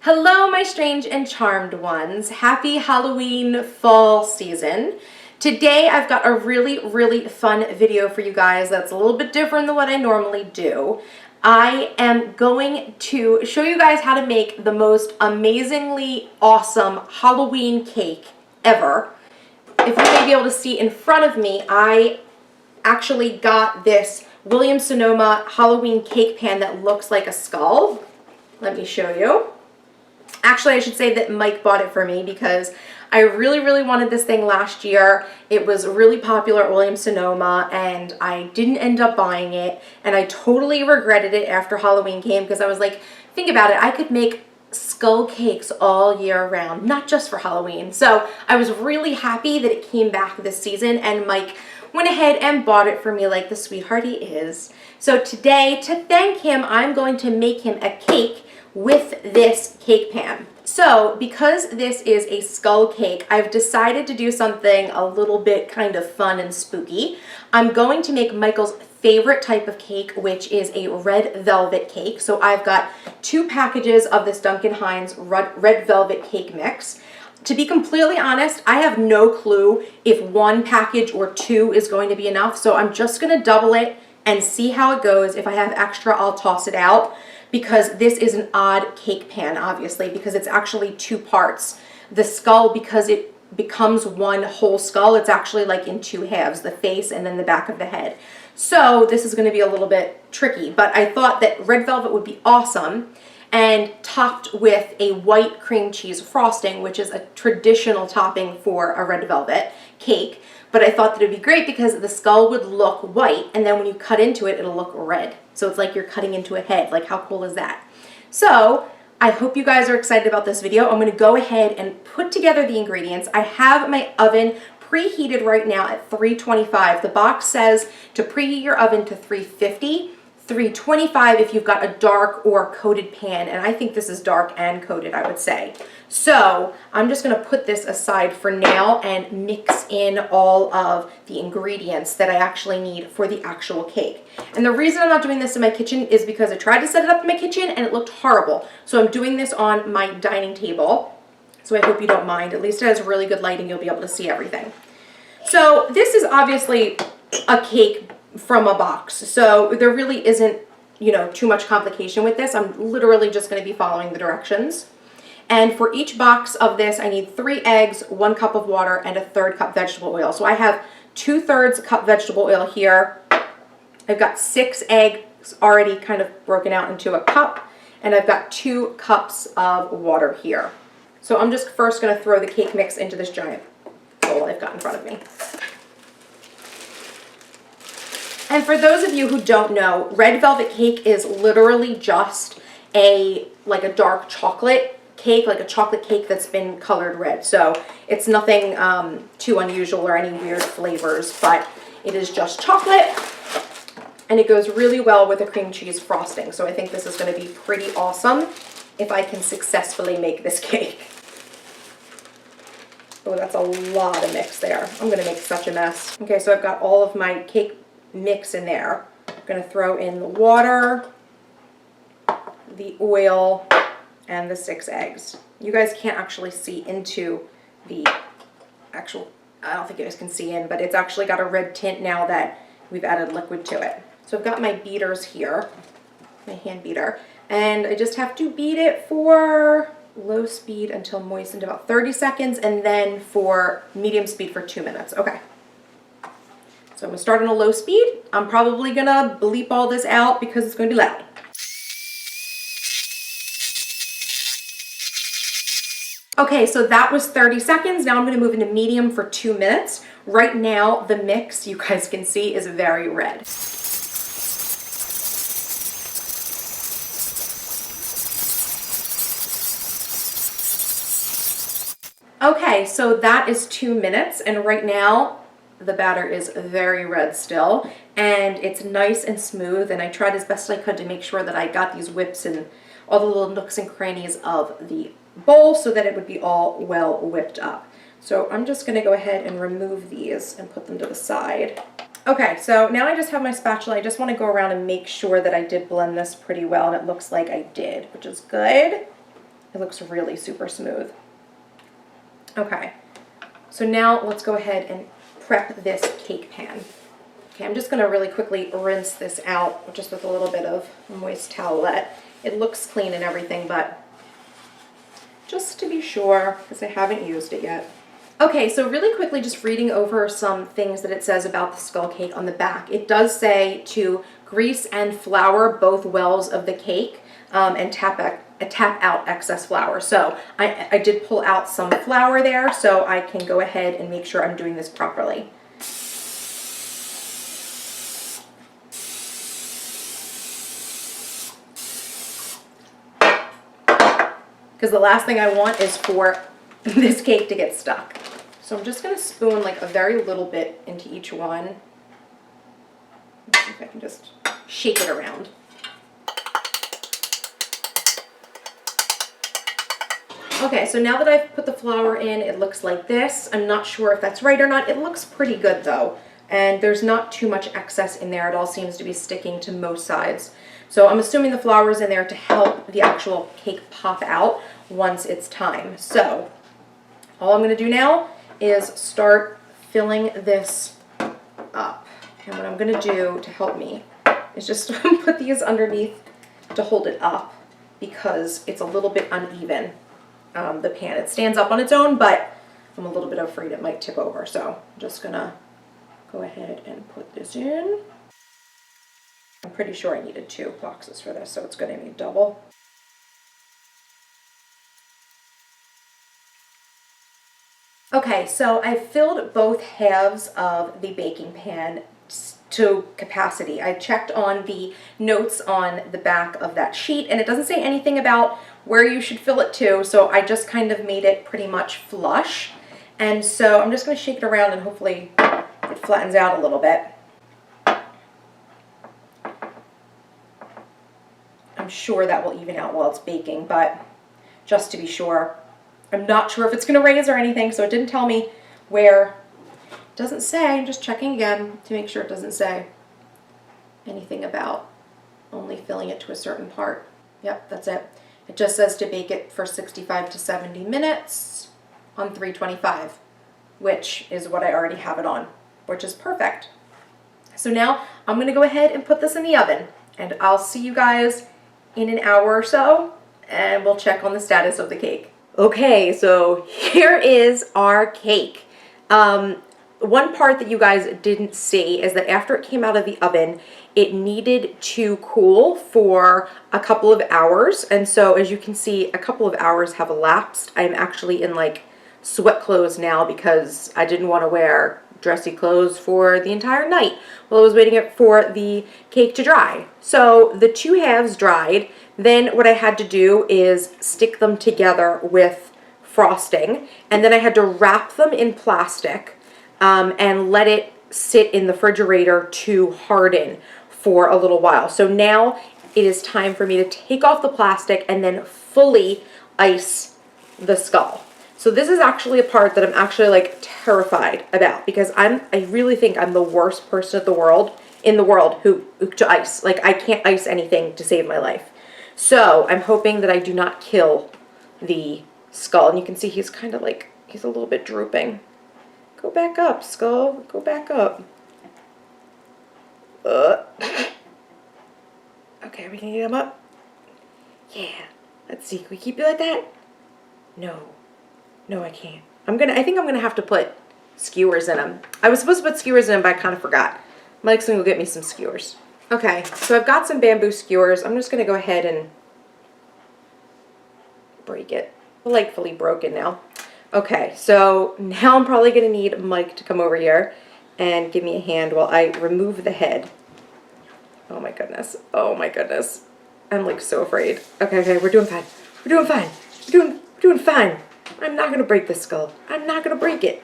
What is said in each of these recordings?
Hello, my strange and charmed ones. Happy Halloween fall season. Today I've got a really fun video for you guys that's a little bit different than what I normally do. I am going to show you guys how to make the most amazingly awesome Halloween cake ever. If you may be able to see in front of me, I actually got this Williams-Sonoma Halloween cake pan that looks like a skull. Let me show you. Actually, I should say that Mike bought it for me because I really wanted this thing last year. It was really popular at Williams-Sonoma and I didn't end up buying it, and I totally regretted it after Halloween came because I was like, think about it, I could make skull cakes all year round, not just for Halloween. So I was really happy that it came back this season, and Mike went ahead and bought it for me like the sweetheart he is. So today, to thank him, I'm going to make him a cake with this cake pan. So because this is a skull cake, I've decided to do something a little bit kind of fun and spooky. I'm going to make Michael's favorite type of cake, which is a red velvet cake. So I've got 2 packages of this Duncan Hines red velvet cake mix. To be completely honest, I have no clue if 1 package or 2 is going to be enough. So I'm just gonna double it and see how it goes. If I have extra, I'll toss it out, because this is an odd cake pan, obviously, because it's actually 2 parts. The skull, because it becomes one whole skull, it's actually like in 2 halves, the face and then the back of the head. So this is going to be a little bit tricky, but I thought that red velvet would be awesome, and topped with a white cream cheese frosting, which is a traditional topping for a red velvet cake. But I thought that it would be great because the skull would look white, and then when you cut into it, it'll look red. So it's like you're cutting into a head. Like, how cool is that? So I hope you guys are excited about this video. I'm going to go ahead and put together the ingredients. I have my oven preheated right now at 325. The box says to preheat your oven to 350. 325 if you've got a dark or coated pan, and I think this is dark and coated, I would say. So I'm just going to put this aside for now and mix in all of the ingredients that I actually need for the actual cake. And the reason I'm not doing this in my kitchen is because I tried to set it up in my kitchen and it looked horrible. So I'm doing this on my dining table. So I hope you don't mind. At least it has really good lighting. You'll be able to see everything. So this is obviously a cake from a box, so there really isn't, too much complication with this. I'm literally just going to be following the directions. And for each box of this, I need 3 eggs, 1 cup of water, and a 1/3 cup vegetable oil. So I have 2/3 cup vegetable oil here. I've got 6 eggs already kind of broken out into a cup, and I've got 2 cups of water here. So I'm just first going to throw the cake mix into this giant bowl I've got in front of me. And for those of you who don't know, red velvet cake is literally just like a dark chocolate cake, like a chocolate cake that's been colored red. So it's nothing too unusual or any weird flavors, but it is just chocolate, and it goes really well with the cream cheese frosting. So I think this is going to be pretty awesome if I can successfully make this cake. Oh, that's a lot of mix there. I'm going to make such a mess. Okay, so I've got all of my cake mix in there. I'm going to throw in the water, the oil, and the 6 eggs. You guys can't actually see into the actual, I don't think you guys can see in, but it's actually got a red tint now that we've added liquid to it. So I've got my beaters here, my hand beater, and I just have to beat it for low speed until moistened, about 30 seconds, and then for medium speed for 2 minutes. Okay. So I'm going to start on a low speed. I'm probably going to bleep all this out because it's going to be loud. Okay, so that was 30 seconds. Now I'm going to move into medium for 2 minutes. Right now, the mix, you guys can see, is very red. Okay, so that is 2 minutes, and right now, the batter is very red still, and it's nice and smooth, and I tried as best I could to make sure that I got these whips and all the little nooks and crannies of the bowl so that it would be all well whipped up. So I'm just going to go ahead and remove these and put them to the side. Okay, so now I just have my spatula. I just want to go around and make sure that I did blend this pretty well, and it looks like I did, which is good. It looks really super smooth. Okay, so now let's go ahead and prep this cake pan. Okay, I'm just gonna really quickly rinse this out just with a little bit of a moist towelette. It looks clean and everything, but just to be sure, because I haven't used it yet. Okay, so really quickly just reading over some things that it says about the skull cake on the back. It does say to grease and flour both wells of the cake and tap out excess flour. So I did pull out some flour there so I can go ahead and make sure I'm doing this properly. Because the last thing I want is for this cake to get stuck. So I'm just going to spoon like a very little bit into each one. Let's see if I can just shake it around. Okay, so now that I've put the flour in, it looks like this. I'm not sure if that's right or not. It looks pretty good though. And there's not too much excess in there. It all seems to be sticking to most sides. So I'm assuming the flour is in there to help the actual cake pop out once it's time. So all I'm going to do now is start filling this up. And what I'm going to do to help me is just put these underneath to hold it up because it's a little bit uneven, the pan. It stands up on its own, but I'm a little bit afraid it might tip over. So I'm just going to go ahead and put this in. I'm pretty sure I needed 2 boxes for this, so it's going to be double. Okay, so I filled both halves of the baking pan to capacity. I checked on the notes on the back of that sheet, and it doesn't say anything about where you should fill it to, so I just kind of made it pretty much flush. And so I'm just going to shake it around and hopefully it flattens out a little bit. I'm sure that will even out while it's baking, but just to be sure. I'm not sure if it's going to raise or anything, so it didn't tell me where. It doesn't say. I'm just checking again to make sure it doesn't say anything about only filling it to a certain part. Yep, that's it. It just says to bake it for 65 to 70 minutes on 325, which is what I already have it on, which is perfect. So now I'm going to go ahead and put this in the oven, and I'll see you guys in an hour or so, and we'll check on the status of the cake. Okay, so here is our cake. One part that you guys didn't see is that after it came out of the oven, it needed to cool for a couple of hours. And so as you can see, a couple of hours have elapsed. I'm actually in like sweat clothes now because I didn't want to wear dressy clothes for the entire night while I was waiting for the cake to dry. So the 2 halves dried. Then what I had to do is stick them together with frosting, and then I had to wrap them in plastic and let it sit in the refrigerator to harden for a little while. So now it is time for me to take off the plastic and then fully ice the skull. So this is actually a part that I'm actually like terrified about because I really think I'm the worst person in the world who to ice. Like I can't ice anything to save my life. So I'm hoping that I do not kill the skull. And you can see he's kind of like, he's a little bit drooping. Go back up, skull. Go back up. Okay, are we gonna get him up? Yeah. Let's see, can we keep it like that? No. No, I can't. I think I'm gonna have to put skewers in him. I was supposed to put skewers in him, but I kind of forgot. Mike's gonna go get me some skewers. Okay, so I've got some bamboo skewers. I'm just going to go ahead and break it. Like fully broken now. Okay, so now I'm probably going to need Mike to come over here and give me a hand while I remove the head. Oh my goodness. Oh my goodness. I'm like so afraid. Okay, we're doing fine. We're doing fine. We're doing fine. I'm not going to break this skull. I'm not going to break it.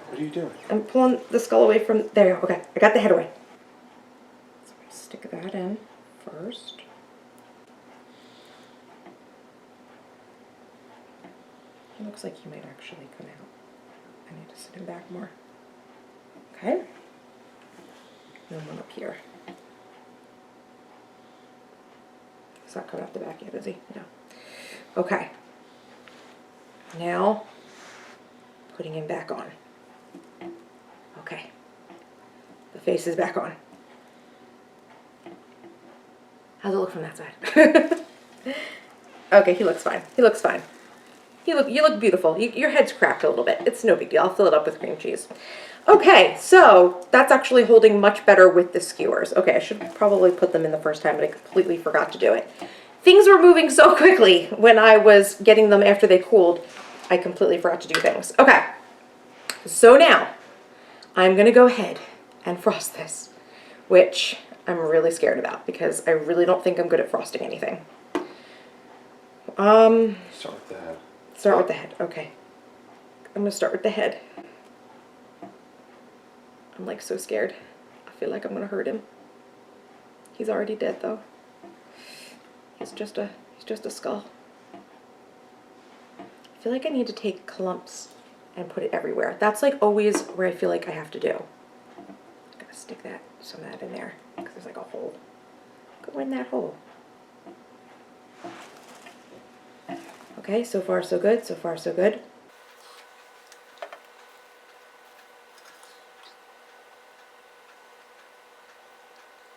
What are you doing? I'm pulling the skull away from there. Okay, I got the head away. So stick that in first. It looks like he might actually come out. I need to sit him back more. Okay. And one up here. He's not coming out the back yet, is he? No. Okay. Now, putting him back on. Okay. The face is back on. How's it look from that side? Okay, he looks fine. He looks fine. You look beautiful. Your head's cracked a little bit. It's no big deal. I'll fill it up with cream cheese. Okay, so that's actually holding much better with the skewers. Okay, I should probably put them in the first time, but I completely forgot to do it. Things were moving so quickly when I was getting them after they cooled. I completely forgot to do things. Okay, so now I'm going to go ahead and frost this, which I'm really scared about because I really don't think I'm good at frosting anything. Start with the head. Start with the head, okay. I'm gonna start with the head. I'm like so scared. I feel like I'm gonna hurt him. He's already dead though. He's just a skull. I feel like I need to take clumps and put it everywhere. That's like always where I feel like I have to do. I'm gonna stick some of that in there because there's like a hole. Go in that hole. Okay, so far so good, so far so good.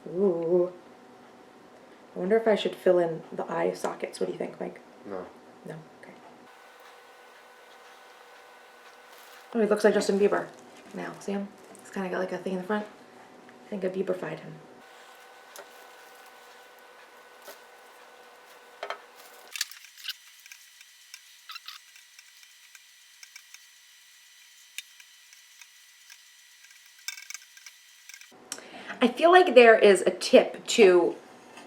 Ooh. I wonder if I should fill in the eye sockets. What do you think, Mike? No. No, okay. Oh, he looks like Justin Bieber now. See him? He's kind of got like a thing in the front. I think I Bieberfied him. I feel like there is a tip to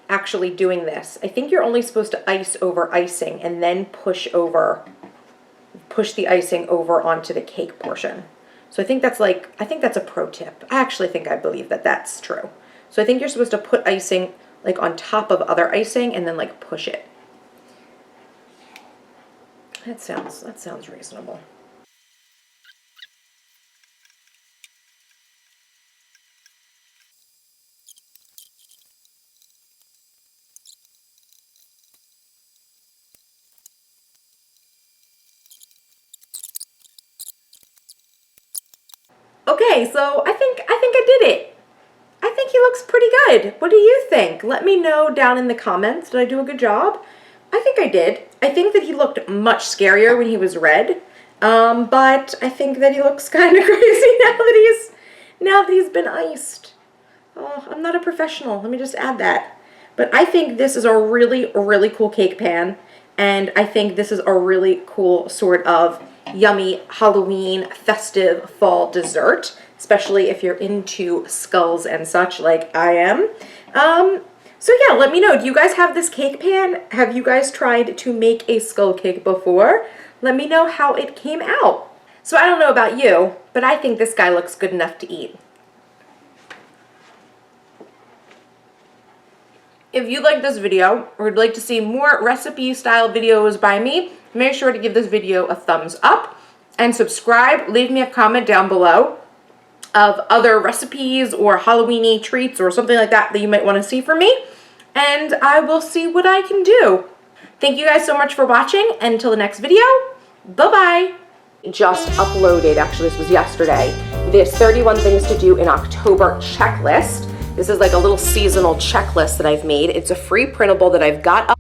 actually doing this. I think you're only supposed to ice over icing and then push the icing over onto the cake portion. So I think that's a pro tip. I believe that that's true. So I think you're supposed to put icing like on top of other icing and then like push it. That sounds reasonable. Okay, so I think I did it. I think he looks pretty good. What do you think? Let me know down in the comments. Did I do a good job? I think I did. I think that he looked much scarier when he was red. But I think that he looks kind of crazy now that he's been iced. Oh, I'm not a professional. Let me just add that. But I think this is a really, really cool cake pan. And I think this is a really cool sort of yummy Halloween festive fall dessert, especially if you're into skulls and such like I am. So yeah, let me know. Do you guys have this cake pan? Have you guys tried to make a skull cake before? Let me know how it came out. So I don't know about you, but I think this guy looks good enough to eat. If you like this video or would like to see more recipe style videos by me, make sure to give this video a thumbs up and subscribe. Leave me a comment down below of other recipes or Halloweeny treats or something like that that you might want to see from me, and I will see what I can do. Thank you guys so much for watching. Until the next video, bye-bye. Just uploaded, actually this was yesterday, this 31 things to do in October checklist. This is like a little seasonal checklist that I've made. It's a free printable that I've got up